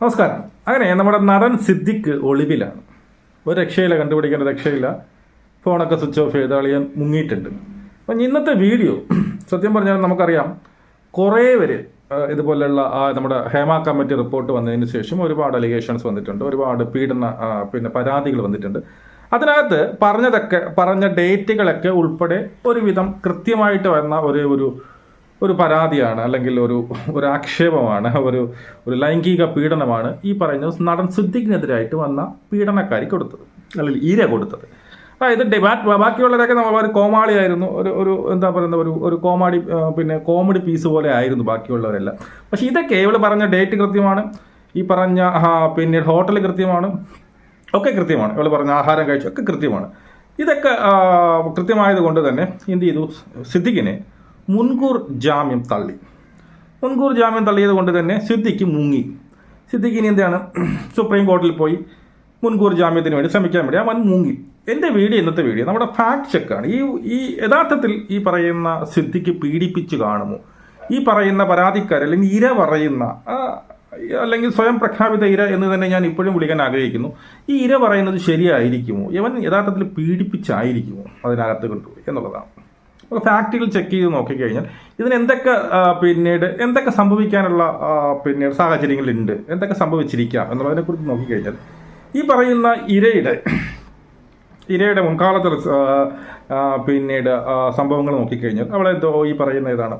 നമസ്കാരം. അങ്ങനെ നമ്മുടെ നടൻ സിദ്ദിഖ് ഒളിവിലാണ്. ഒരു രക്ഷയില്ല, കണ്ടുപിടിക്കേണ്ട രക്ഷയില്ല. ഫോണൊക്കെ സ്വിച്ച് ഓഫ് ചെയ്ത് അളിയൻ മുങ്ങിയിട്ടുണ്ട്. അപ്പം ഇന്നത്തെ വീഡിയോ സത്യം പറഞ്ഞാൽ നമുക്കറിയാം, കുറേ പേര് ഇതുപോലെയുള്ള നമ്മുടെ ഹേമ കമ്മിറ്റി റിപ്പോർട്ട് വന്നതിന് ശേഷം ഒരുപാട് അലിഗേഷൻസ് വന്നിട്ടുണ്ട്, ഒരുപാട് പരാതികൾ വന്നിട്ടുണ്ട്. അതിനകത്ത് പറഞ്ഞ ഡേറ്റുകളൊക്കെ ഉൾപ്പെടെ ഒരുവിധം കൃത്യമായിട്ട് വന്ന ഒരു പരാതിയാണ്, അല്ലെങ്കിൽ ഒരു ആക്ഷേപമാണ്, ഒരു ലൈംഗിക പീഡനമാണ് ഈ പറയുന്ന നടൻ സിദ്ദിഖിനെതിരായിട്ട് വന്ന പീഡനക്കാരി കൊടുത്തത്, അല്ലെങ്കിൽ ഈര കൊടുത്തത്. അതായത് ബാക്കിയുള്ളവരൊക്കെ ഒരു കോമാളിയായിരുന്നു, ഒരു എന്താ പറയുന്ന ഒരു കോമഡി പീസ് പോലെ ആയിരുന്നു ബാക്കിയുള്ളവരെല്ലാം. പക്ഷെ ഇതൊക്കെ ഇവള് പറഞ്ഞ ഡേറ്റ് കൃത്യമാണ്, ഈ പറഞ്ഞ ഹോട്ടൽ കൃത്യമാണ്, ഒക്കെ കൃത്യമാണ്, ഇവള് പറഞ്ഞ ആഹാരം കഴിച്ചു ഒക്കെ കൃത്യമാണ്. ഇതൊക്കെ കൃത്യമായത് കൊണ്ട് തന്നെ എന്ത് ചെയ്തു, സിദ്ദിഖിനെ മുൻകൂർ ജാമ്യം തള്ളിയത് കൊണ്ട് തന്നെ സിദ്ദിഖ് മുങ്ങി. സിദ്ദിഖിന് എന്താണ്, സുപ്രീം കോടതിയിൽ പോയി മുൻകൂർ ജാമ്യത്തിന് വേണ്ടി ശ്രമിക്കാൻ വേണ്ടി അവൻ മുങ്ങി. എൻ്റെ ഇന്നത്തെ വീഡിയോ നമ്മുടെ ഫാക്ട് ചെക്കാണ്. ഈ യഥാർത്ഥത്തിൽ ഈ പറയുന്ന സിദ്ദിഖ് പീഡിപ്പിച്ച് കാണുമോ, ഈ പറയുന്ന പരാതിക്കാർ അല്ലെങ്കിൽ ഇര പറയുന്ന അല്ലെങ്കിൽ സ്വയം പ്രഖ്യാപിത ഇര എന്ന് തന്നെ ഞാൻ ഇപ്പോഴും വിളിക്കാൻ ആഗ്രഹിക്കുന്നു. ഈ ഇര പറയുന്നത് ശരിയായിരിക്കുമോ, ഇവൻ യഥാർത്ഥത്തിൽ പീഡിപ്പിച്ചായിരിക്കുമോ അതിനകത്ത് കൊണ്ടുപോയി എന്നുള്ളതാണ്. ഫാക്റ്റുകൾ ചെക്ക് ചെയ്ത് നോക്കിക്കഴിഞ്ഞാൽ ഇതിന് എന്തൊക്കെ സംഭവിക്കാനുള്ള സാഹചര്യങ്ങളുണ്ട്, എന്തൊക്കെ സംഭവിച്ചിരിക്കാം എന്നുള്ളതിനെക്കുറിച്ച് നോക്കിക്കഴിഞ്ഞാൽ ഈ പറയുന്ന ഇരയുടെ മുൻകാലത്തെ സംഭവങ്ങൾ നോക്കിക്കഴിഞ്ഞാൽ അവിടെ ഈ പറയുന്ന ഇതാണ്,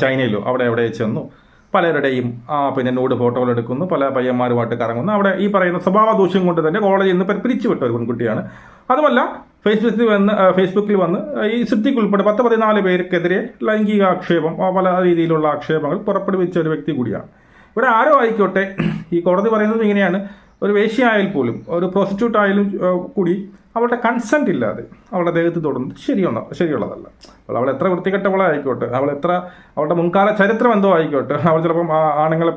ചൈനയിലോ അവിടെ ചെന്നു പലരുടെയും നോട് ഫോട്ടോകൾ എടുക്കുന്നു, പല പയ്യന്മാരുമായിട്ട് കറങ്ങുന്നു. അവിടെ ഈ പറയുന്ന സ്വഭാവ ദൂഷ്യം കൊണ്ട് തന്നെ കോളേജിൽ നിന്ന് പിരിച്ചുവിട്ട ഒരു പെൺകുട്ടിയാണ്. അതുമല്ല ഫേസ്ബുക്കിൽ വന്ന് ഈ സിദ്ദിഖ് ഉൾപ്പെടെ 10-14 പേർക്കെതിരെ ലൈംഗിക ആക്ഷേപം, പല രീതിയിലുള്ള ആക്ഷേപങ്ങൾ പുറപ്പെടുവിച്ച ഒരു വ്യക്തി കൂടിയാണ്. ഇവിടെ ആരോ ആയിക്കോട്ടെ, ഈ കോടതി പറയുന്നത് ഇങ്ങനെയാണ്, ഒരു വേശ്യയായാൽ പോലും, ഒരു പ്രോസ്റ്റിറ്റ്യൂട്ട് ആയാലും കൂടി അവളുടെ കൺസെന്റ് ഇല്ലാതെ അവളുടെ ദേഹത്ത് തൊടുന്നത് ശരിയുള്ളതല്ല. അവൾ എത്ര വൃത്തികെട്ടവളായിക്കോട്ടെ, അവളുടെ മുൻകാല ചരിത്രം എന്തോ ആയിക്കോട്ടെ, അവൾ ചിലപ്പം ആണുങ്ങളെ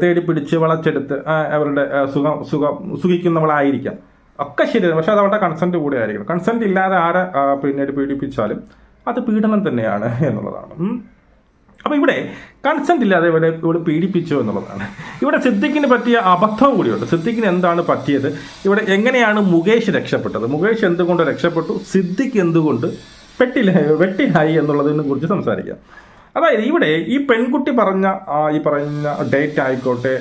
തേടി പിടിച്ച് വളച്ചെടുത്ത് അവരുടെ സുഖിക്കുന്നവളായിരിക്കാം, ഒക്കെ ശരിയാണ്. പക്ഷെ അത് അവളുടെ കൺസെന്റ് കൂടെ ആയിരിക്കണം. കൺസെന്റ് ഇല്ലാതെ ആരെ പീഡിപ്പിച്ചാലും അത് പീഡനം തന്നെയാണ് എന്നുള്ളതാണ്. അപ്പോൾ ഇവിടെ കൺസെന്റ് ഇല്ലാതെ ഇവിടെ പീഡിപ്പിച്ചു എന്നുള്ളതാണ്. ഇവിടെ സിദ്ദിഖിന് പറ്റിയ അബദ്ധവും കൂടിയുണ്ട്. സിദ്ദിഖിന് എന്താണ് പറ്റിയത്, ഇവിടെ എങ്ങനെയാണ് മുകേഷ് രക്ഷപ്പെട്ടത്, മുകേഷ് എന്തുകൊണ്ട് രക്ഷപ്പെട്ടു, സിദ്ദിഖ് എന്തുകൊണ്ട് വെട്ടിലായി എന്നുള്ളതിനെ കുറിച്ച് സംസാരിക്കാം. അതായത് ഇവിടെ ഈ പെൺകുട്ടി പറഞ്ഞ ഡേറ്റ് ആയിക്കോട്ടെ,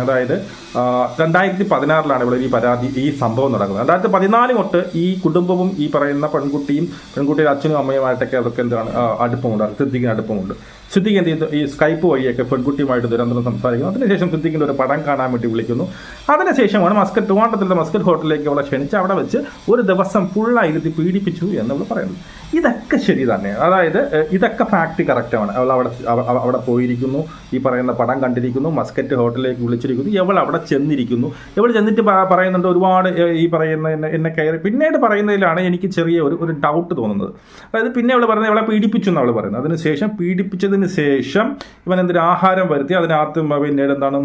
അതായത് 2016 ഇവിടെ ഈ സംഭവം നടക്കുന്നത്. 2014 തൊട്ട് ഈ കുടുംബവും ഈ പറയുന്ന പെൺകുട്ടിയുടെ അച്ഛനും അമ്മയുമായിട്ടൊക്കെ അവർക്ക് എന്താണ് അടുപ്പമുണ്ട്, സിദ്ദിഖിന് അടുപ്പമുണ്ട്. സിദ്ദിഖ് എന്ത് ചെയ്തു, ഈ സ്കൈപ്പ് വഴിയൊക്കെ പെൺകുട്ടിയുമായിട്ട് നിരന്തരം സംസാരിക്കുന്നു. അതിനുശേഷം സിദ്ദിഖിൻ്റെ ഒരു പടം കാണാൻ വേണ്ടി വിളിക്കുന്നു. അതിനുശേഷമാണ് ട്രിവാൻഡ്രത്തിലെ മസ്കറ്റ് ഹോട്ടലിലേക്ക് അവളെ ക്ഷണിച്ച് അവിടെ വെച്ച് ഒരു ദിവസം ഫുള്ളായിരുത്തി പീഡിപ്പിച്ചു എന്നവൾ പറയുന്നത്. ഇതൊക്കെ ശരി തന്നെയാണ്. അതായത് ഇതൊക്കെ ഫാക്ട് കറക്റ്റാണ്. അവൾ അവിടെ പോയിരിക്കുന്നു, ഈ പറയുന്ന പടം കണ്ടിരിക്കുന്നു, മസ്കറ്റ് ഹോട്ടലിലേക്ക് വിളിച്ചിരിക്കുന്നു, ഇവൾ അവിടെ ചെന്നിരിക്കുന്നു. ഇവൾ ചെന്നിട്ട് പറയുന്നുണ്ട് ഒരുപാട് ഈ പറയുന്ന എന്നെ കയറി. പിന്നീട് പറയുന്നതിലാണ് എനിക്ക് ചെറിയ ഒരു ഡൗട്ട് തോന്നുന്നത്. അതായത് പിന്നെ അവൾ പറയുന്നത് ഇവളെ പീഡിപ്പിച്ചു എന്ന് അവൾ പറയുന്നത്. അതിനുശേഷം പീഡിപ്പിച്ചതിന് ശേഷം ഇവൻ എന്തൊരു ആഹാരം വരുത്തി, അതിനകത്ത് പിന്നീട് എന്താണ്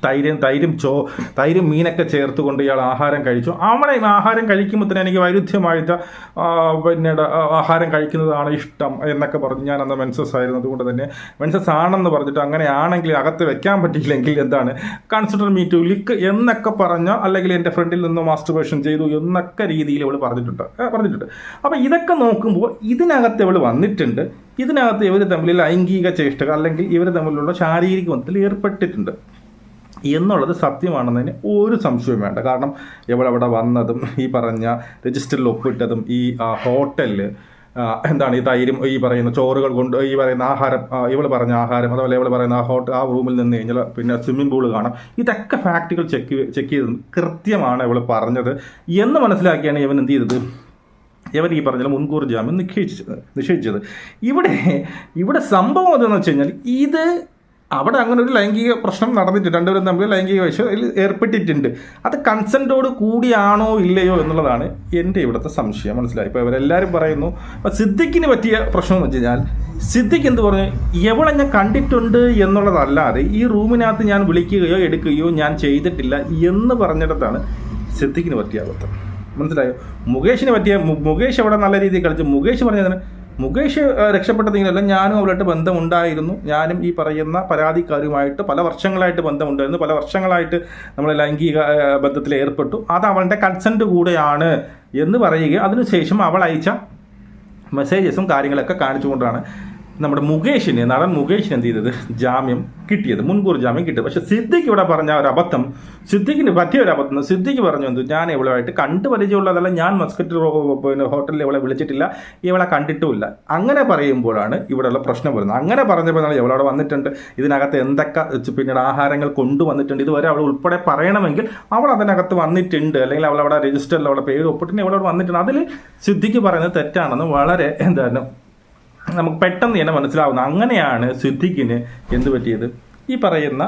തൈരും മീനൊക്കെ ചേർത്തുകൊണ്ട് ഇയാൾ ആഹാരം കഴിച്ചു. അവിടെ ആഹാരം കഴിക്കുമ്പോൾ തന്നെ എനിക്ക് വൈരുദ്ധ്യമായിട്ട് പിന്നീട് ആഹാരം കഴിക്കുന്നതാണ് ഇഷ്ടം എന്നൊക്കെ പറഞ്ഞ് ഞാൻ അന്ന് മെൻസസ് ആയിരുന്നു. അതുകൊണ്ട് തന്നെ മെൻസസ് ആണെന്ന് പറഞ്ഞിട്ട് അങ്ങനെയാണെങ്കിൽ അകത്ത് വെക്കാൻ പറ്റിയില്ലെങ്കിൽ എന്താണ് കൺസിഡർ മീ ടു ലിക്ക് എന്നൊക്കെ പറഞ്ഞ, അല്ലെങ്കിൽ എൻ്റെ ഫ്രണ്ടിൽ നിന്ന് മാസ്റ്റർബേഷൻ ചെയ്തു എന്നൊക്കെ രീതിയിൽ ഇവൾ പറഞ്ഞിട്ടുണ്ട്. അപ്പോൾ ഇതൊക്കെ നോക്കുമ്പോൾ ഇതിനകത്ത് ഇവൾ വന്നിട്ടുണ്ട്. ഇതിനകത്ത് ഇവർ തമ്മിൽ ലൈംഗിക ചേഷ്ടകൾ അല്ലെങ്കിൽ ഇവർ തമ്മിലുള്ള ശാരീരിക ബന്ധത്തിൽ ഏർപ്പെട്ടിട്ടുണ്ട് എന്നുള്ളത് സത്യമാണെന്നതിന് ഒരു സംശയവും വേണ്ട. കാരണം ഇവളവിടെ വന്നതും ഈ പറഞ്ഞ രജിസ്റ്ററിൽ ഒപ്പിട്ടതും ഈ ഹോട്ടലിൽ എന്താണ് ഈ തൈരും ഈ പറയുന്ന ചോറുകൾ കൊണ്ട് ഈ പറയുന്ന ആഹാരം, ഇവൾ പറഞ്ഞ ആഹാരം, അതുപോലെ ഇവൾ പറയുന്ന ആ റൂമിൽ നിന്ന് കഴിഞ്ഞാൽ പിന്നെ സ്വിമ്മിംഗ് പൂള് കാണാം. ഇതൊക്കെ ഫാക്റ്റുകൾ ചെക്ക് ചെയ്തത് കൃത്യമാണ് ഇവൾ പറഞ്ഞത് എന്ന് മനസ്സിലാക്കിയാണ് ഇവൻ എന്ത് ചെയ്തത്, ഇവർ ഈ പറഞ്ഞാൽ മുൻകൂർ ജാമ്യം നിഷേധിച്ചത്. ഇവിടെ സംഭവം എന്താണെന്ന് വെച്ച് കഴിഞ്ഞാൽ ഇത് അവിടെ അങ്ങനെ ഒരു ലൈംഗിക പ്രശ്നം നടന്നിട്ടുണ്ട്, രണ്ടുപേരും തമ്മിൽ ലൈംഗിക വശം ഏർപ്പെട്ടിട്ടുണ്ട്. അത് കൺസെൻറ്റോട് കൂടിയാണോ ഇല്ലയോ എന്നുള്ളതാണ് എൻ്റെ ഇവിടുത്തെ സംശയം. മനസ്സിലായി. ഇപ്പോൾ ഇവരെല്ലാവരും പറയുന്നു. അപ്പോൾ സിദ്ദിഖിന് പറ്റിയ പ്രശ്നം എന്ന് വെച്ച് കഴിഞ്ഞാൽ സിദ്ദിഖ് എന്ത് പറഞ്ഞു, എവളെ ഞാൻ കണ്ടിട്ടുണ്ട് എന്നുള്ളതല്ലാതെ ഈ റൂമിനകത്ത് ഞാൻ വിളിക്കുകയോ എടുക്കുകയോ ഞാൻ ചെയ്തിട്ടില്ല എന്ന് പറഞ്ഞിടത്താണ് സിദ്ദിഖിന് പറ്റിയ അബദ്ധം. മനസ്സിലായോ? മുകേഷ് അവിടെ നല്ല രീതിയിൽ കളിച്ചു. മുകേഷ് പറഞ്ഞതിന് മുകേഷ് രക്ഷപ്പെട്ടതെങ്കിലല്ല, ഞാനും അവളായിട്ട് ബന്ധമുണ്ടായിരുന്നു. ഞാനും ഈ പറയുന്ന പരാതിക്കാരുമായിട്ട് പല വർഷങ്ങളായിട്ട് ബന്ധമുണ്ടായിരുന്നു. പല വർഷങ്ങളായിട്ട് നമ്മൾ ലൈംഗിക ബന്ധത്തിൽ ഏർപ്പെട്ടു. അത് അവളുടെ കൺസെൻറ്റ് കൂടെയാണ് എന്ന് പറയുകയും അതിനുശേഷം അവൾ അയച്ച മെസ്സേജസും കാര്യങ്ങളൊക്കെ കാണിച്ചുകൊണ്ടാണ് നമ്മുടെ മുകേഷിന്, നടൻ മുകേഷിന് എന്ത് ചെയ്തത്, ജാമ്യം കിട്ടിയത്, മുൻകൂർ ജാമ്യം കിട്ടിയത്. പക്ഷെ സിദ്ദിഖ് ഇവിടെ പറഞ്ഞ ഒരു അബദ്ധം, സിദ്ദിഖിന് പറ്റിയ ഒരു അബദ്ധം. സിദ്ദിഖ് പറഞ്ഞു എന്തു, ഞാൻ ഇവളുമായിട്ട് കണ്ടു പരിചയമുള്ളതല്ല, ഞാൻ മസ്കറ്റ് ഹോട്ടലിൽ ഇവളെ വിളിച്ചിട്ടില്ല, ഇവളെ കണ്ടിട്ടുമില്ല. അങ്ങനെ പറയുമ്പോഴാണ് ഇവിടെയുള്ള പ്രശ്നം വരുന്നത്. അങ്ങനെ പറഞ്ഞപ്പോൾ ഇവളവിടെ വന്നിട്ടുണ്ട്, ഇതിനകത്ത് എന്തൊക്കെ പിന്നീട് ആഹാരങ്ങൾ കൊണ്ടുവന്നിട്ടുണ്ട്, ഇതുവരെ അവൾ ഉൾപ്പെടെ പറയണമെങ്കിൽ അവൾ അതിനകത്ത് വന്നിട്ടുണ്ട്, അല്ലെങ്കിൽ അവൾ അവിടെ രജിസ്റ്ററിൽ അവളുടെ പേര് ഒപ്പിട്ടുണ്ട്, ഇവളവിടെ വന്നിട്ടുണ്ട്. അതിൽ സിദ്ദിഖ് പറയുന്നത് തെറ്റാണെന്ന് വളരെ എന്താണ് നമുക്ക് പെട്ടെന്ന് തന്നെ മനസ്സിലാവുന്നത്. അങ്ങനെയാണ് സിദ്ദിഖിന് എന്ത് പറ്റിയത്, ഈ പറയുന്ന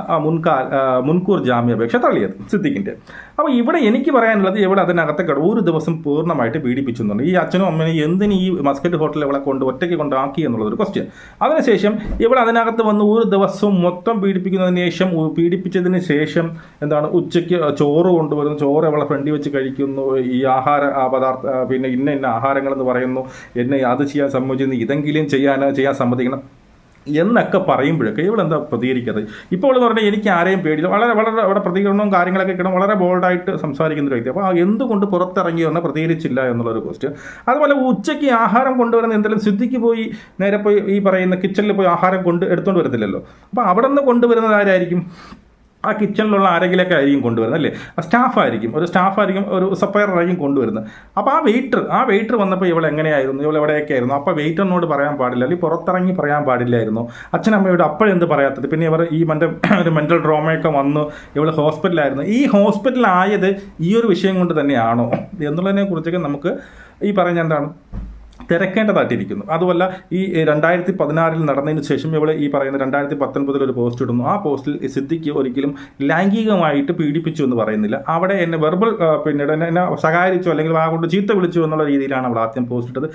മുൻകൂർ ജാമ്യാപേക്ഷ തള്ളിയത് സിദ്ദിഖിൻ്റെ. അപ്പോൾ ഇവിടെ എനിക്ക് പറയാനുള്ളത്, ഇവിടെ അതിനകത്തെ ഒരു ദിവസം പൂർണ്ണമായിട്ട് പീഡിപ്പിച്ചെന്നുണ്ട്. ഈ അച്ഛനും അമ്മയും എന്തിന് ഈ മസ്കറ്റ് ഹോട്ടലിൽ ഇവളെ ഒറ്റയ്ക്ക് കൊണ്ടാക്കി എന്നുള്ളതൊരു ക്വസ്റ്റ്യൻ. അതിനുശേഷം ഇവിടെ അതിനകത്ത് വന്ന് ഒരു ദിവസം മൊത്തം പീഡിപ്പിച്ചതിന് ശേഷം എന്താണ്, ഉച്ചയ്ക്ക് ചോറ് കൊണ്ടുവരുന്നു, ചോറ് അവളെ ഫ്രണ്ടിൽ വെച്ച് കഴിക്കുന്നു, ഈ ആഹാര പിന്നെ ഇന്ന ആഹാരങ്ങളെന്ന് പറയുന്നു, എന്നെ അത് ചെയ്യാൻ സമ്മതിക്കുന്നു, ഇതെങ്കിലും ചെയ്യാൻ സമ്മതിക്കണം എന്നൊക്കെ പറയുമ്പോഴൊക്കെ ഇവളെന്താ പ്രതികരിക്കാതെ. ഇപ്പോൾ എന്ന് പറഞ്ഞാൽ എനിക്ക് ആരെയും പേടിയില്ല, വളരെ വളരെ അവിടെ പ്രതികരണവും കാര്യങ്ങളൊക്കെ കിട്ടും, വളരെ ബോൾഡായിട്ട് സംസാരിക്കുന്ന ഒരു വ്യക്തി. അപ്പോൾ എന്തുകൊണ്ട് പുറത്തിറങ്ങി വന്നാൽ പ്രതികരിച്ചില്ല എന്നുള്ളൊരു ക്വസ്റ്റ്യൻ. അതുപോലെ ഉച്ചയ്ക്ക് ആഹാരം കൊണ്ടുവരുന്ന എന്തെങ്കിലും സിദ്ദിഖ് പോയി നേരെ പോയി ഈ പറയുന്ന കിച്ചണിൽ പോയി ആഹാരം എടുത്തുകൊണ്ട് വരത്തില്ലല്ലോ. അപ്പോൾ അവിടെ നിന്ന് കൊണ്ടുവരുന്നത് ആരായിരിക്കും, ആ കിച്ചണിലുള്ള ആരെങ്കിലൊക്കെ ആയിരിക്കും കൊണ്ടുവരുന്നത്, അല്ലേ? സ്റ്റാഫായിരിക്കും, ഒരു സപ്ലയറായിരിക്കും കൊണ്ടുവരുന്നത്. അപ്പോൾ ആ വെയിറ്റർ വന്നപ്പോൾ ഇവൾ എങ്ങനെയായിരുന്നു, ഇവൾ എവിടെയൊക്കെ ആയിരുന്നു? അപ്പോൾ വെയിറ്ററിനോട് പറയാൻ പാടില്ല, അല്ലെങ്കിൽ പുറത്തിറങ്ങി പറയാൻ പാടില്ലായിരുന്നു. അച്ഛനമ്മയോട് അപ്പോഴെന്ത് പറയാത്തത്? പിന്നെ ഇവർ ഈ ഒരു മെൻ്റൽ ട്രോമയൊക്കെ വന്നു, ഇവൾ ഹോസ്പിറ്റലായിരുന്നു. ഈ ഹോസ്പിറ്റലായത് ഈ ഒരു വിഷയം കൊണ്ട് തന്നെയാണോ എന്നുള്ളതിനെ കുറിച്ചൊക്കെ നമുക്ക് ഈ പറഞ്ഞ എന്താണ് തിരക്കേണ്ടതായിട്ടിരിക്കുന്നു. അതുമല്ല, ഈ 2016 നടന്നതിന് ശേഷം ഇവൾ ഈ പറയുന്ന 2019 ഒരു പോസ്റ്റ് ഇടുന്നു. ആ പോസ്റ്റിൽ സിദ്ദിഖ് ഒരിക്കലും ലൈംഗികമായിട്ട് പീഡിപ്പിച്ചു എന്ന് പറയുന്നില്ല. അവിടെ എന്നെ വെർബൽ പിന്നീട് എന്നെ സഹായിച്ചു അല്ലെങ്കിൽ ആ കൊണ്ട് ചീത്ത വിളിച്ചു എന്നുള്ള രീതിയിലാണ് അവൾ ആദ്യം പോസ്റ്റ് ഇട്ടത്.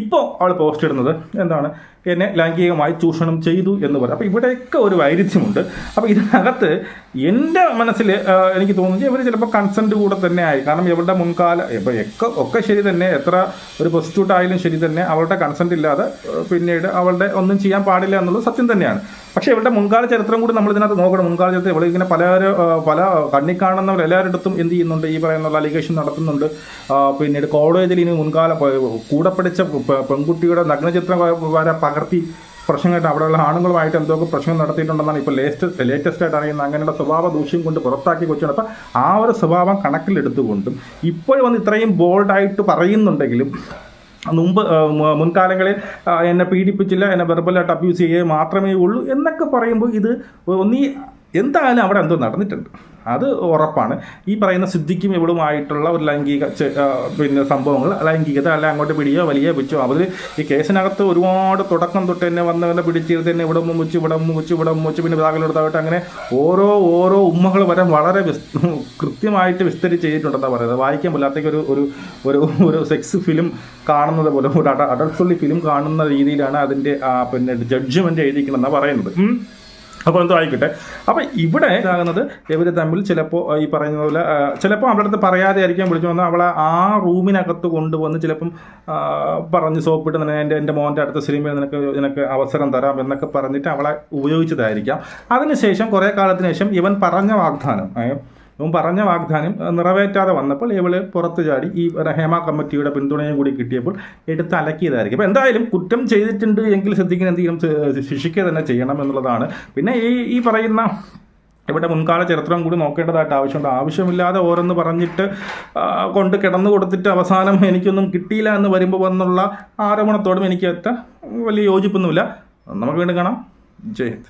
ഇപ്പോൾ അവൾ പോസ്റ്റ് ഇടുന്നത് എന്താണ്, എന്നെ ലൈംഗികമായി ചൂഷണം ചെയ്തു എന്ന് പറയും. അപ്പോൾ ഇവിടെയൊക്കെ ഒരു വൈരുദ്ധ്യമുണ്ട്. അപ്പോൾ ഇതിനകത്ത് എൻ്റെ മനസ്സിൽ എനിക്ക് തോന്നുന്നത് ഇവർ ചിലപ്പോൾ കൺസെൻറ്റ് കൂടെ തന്നെ ആയി. കാരണം ഇവരുടെ മുൻകാല ഒക്കെ ശരി തന്നെ, എത്ര ഒരു പ്രോസ്റ്റിറ്റ്യൂട്ട് ആയാലും ശരി തന്നെ, അവളുടെ കൺസെൻറ്റ് ഇല്ലാതെ പിന്നീട് അവളുടെ ഒന്നും ചെയ്യാൻ പാടില്ല എന്നുള്ളത് സത്യം തന്നെയാണ്. പക്ഷേ ഇവരുടെ മുൻകാല ചരിത്രം കൂടി നമ്മൾ ഇതിനകത്ത് നോക്കണം. മുൻകാല ചരിത്രം ഇവിടെ ഇങ്ങനെ പല കണ്ണി കാണുന്നവർ എല്ലാവരിടത്തും എന്ത് ചെയ്യുന്നുണ്ട്, ഈ പറയുന്ന അലിഗേഷൻ നടത്തുന്നുണ്ട്. പിന്നീട് കോളേജിൽ ഇനി മുൻകാല കൂടെ പഠിച്ച പെൺകുട്ടിയുടെ നഗ്നചിത്രം വരെ പകർത്തി പ്രശ്നമായിട്ട് അവിടെയുള്ള ആണുങ്ങളുമായിട്ട് എന്തൊക്കെ പ്രശ്നം നടത്തിയിട്ടുണ്ടെന്നാണ് ഇപ്പോൾ ലേറ്റസ്റ്റ് ആയിട്ട് അറിയുന്നത്. അങ്ങനെയുള്ള സ്വഭാവ ദൂഷ്യം കൊണ്ട് പുറത്താക്കി കൊച്ചാണ്. അപ്പോൾ ആ ഒരു സ്വഭാവം കണക്കിലെടുത്തുകൊണ്ടും ഇപ്പോൾ വന്ന് ഇത്രയും ബോൾഡായിട്ട് പറയുന്നുണ്ടെങ്കിലും മുൻകാലങ്ങളിൽ എന്നെ പീഡിപ്പിച്ചില്ല, എന്നെ വെർബലായിട്ട് അബ്യൂസ് ചെയ്യുക മാത്രമേ ഉള്ളൂ എന്നൊക്കെ പറയുമ്പോൾ ഇത് എന്തായാലും അവിടെ എന്തോ നടന്നിട്ടുണ്ട്, അത് ഉറപ്പാണ്. ഈ പറയുന്ന സിദ്ദിഖും ഇവളുമായിട്ടുള്ള ഒരു ലൈംഗിക പിന്നെ സംഭവങ്ങൾ, ലൈംഗികത അല്ല അങ്ങോട്ട് പിടിയോ വലിയ പിടിച്ചോ, അവർ ഈ കേസിനകത്ത് ഒരുപാട് തുടക്കം തൊട്ട് തന്നെ വന്നവനെ പിടിച്ചിരുത്ത് തന്നെ ഇവിടെ മുച്ച് പിന്നെ ബാഗിലെടുത്തായിട്ട് അങ്ങനെ ഓരോ ഉമ്മകൾ വരെ വളരെ കൃത്യമായിട്ട് വിസ്തരിച്ച് ചെയ്തിട്ടുണ്ടെന്നാണ് പറയുന്നത്. വായിക്കാൻ പോലാത്തേക്ക് ഒരു സെക്സ് ഫിലിം കാണുന്നത് പോലെ, ഒരു അഡൾട്ട് ഫിലിം കാണുന്ന രീതിയിലാണ് അതിൻ്റെ പിന്നെ ജഡ്ജ്മെൻറ്റ് എഴുതിക്കണമെന്നാണ് പറയുന്നത്. അപ്പോൾ എന്തോ ആയിക്കോട്ടെ. അപ്പോൾ ഇവിടെ ഇതാകുന്നത് ഇവർ തമ്മിൽ ചിലപ്പോൾ ഈ പറയുന്ന പോലെ ചിലപ്പോൾ അവളുടെ അടുത്ത് പറയാതെ ആയിരിക്കും വിളിച്ചു വന്നാൽ അവളെ ആ റൂമിനകത്ത് കൊണ്ടുവന്ന് ചിലപ്പം പറഞ്ഞ് സോപ്പിട്ട് തന്നെ എൻ്റെ മോൻ്റെ അടുത്ത സിനിമയിൽ നിനക്ക് അവസരം തരാം എന്നൊക്കെ പറഞ്ഞിട്ട് അവളെ ഉപയോഗിച്ചതായിരിക്കാം. അതിനുശേഷം കുറേ കാലത്തിന് ശേഷം ഇവൻ പറഞ്ഞ വാഗ്ദാനം നിറവേറ്റാതെ വന്നപ്പോൾ ഇവൾ പുറത്തു ചാടി ഈ ഹേമ കമ്മിറ്റിയുടെ പിന്തുണയും കൂടി കിട്ടിയപ്പോൾ എടുത്ത് അലക്കിയതായിരിക്കും. അപ്പോൾ എന്തായാലും കുറ്റം ചെയ്തിട്ടുണ്ട് എങ്കിൽ സിദ്ദിഖിന് എന്തെങ്കിലും ശിക്ഷിക്കുക തന്നെ ചെയ്യണം എന്നുള്ളതാണ്. പിന്നെ ഈ പറയുന്ന ഇവിടെ മുൻകാല ചരിത്രം കൂടി നോക്കേണ്ടതായിട്ട് ആവശ്യമുണ്ട്. ആവശ്യമില്ലാതെ ഓരോന്ന് പറഞ്ഞിട്ട് കൊണ്ട് കിടന്നു കൊടുത്തിട്ട് അവസാനം എനിക്കൊന്നും കിട്ടിയില്ല എന്ന് വരുമ്പോൾ വന്നുള്ള ആരോപണത്തോടും എനിക്ക് വലിയ യോജിപ്പൊന്നുമില്ല. നമുക്ക് വീണ്ടും കാണാം. ജയ് ഹിന്ദ്.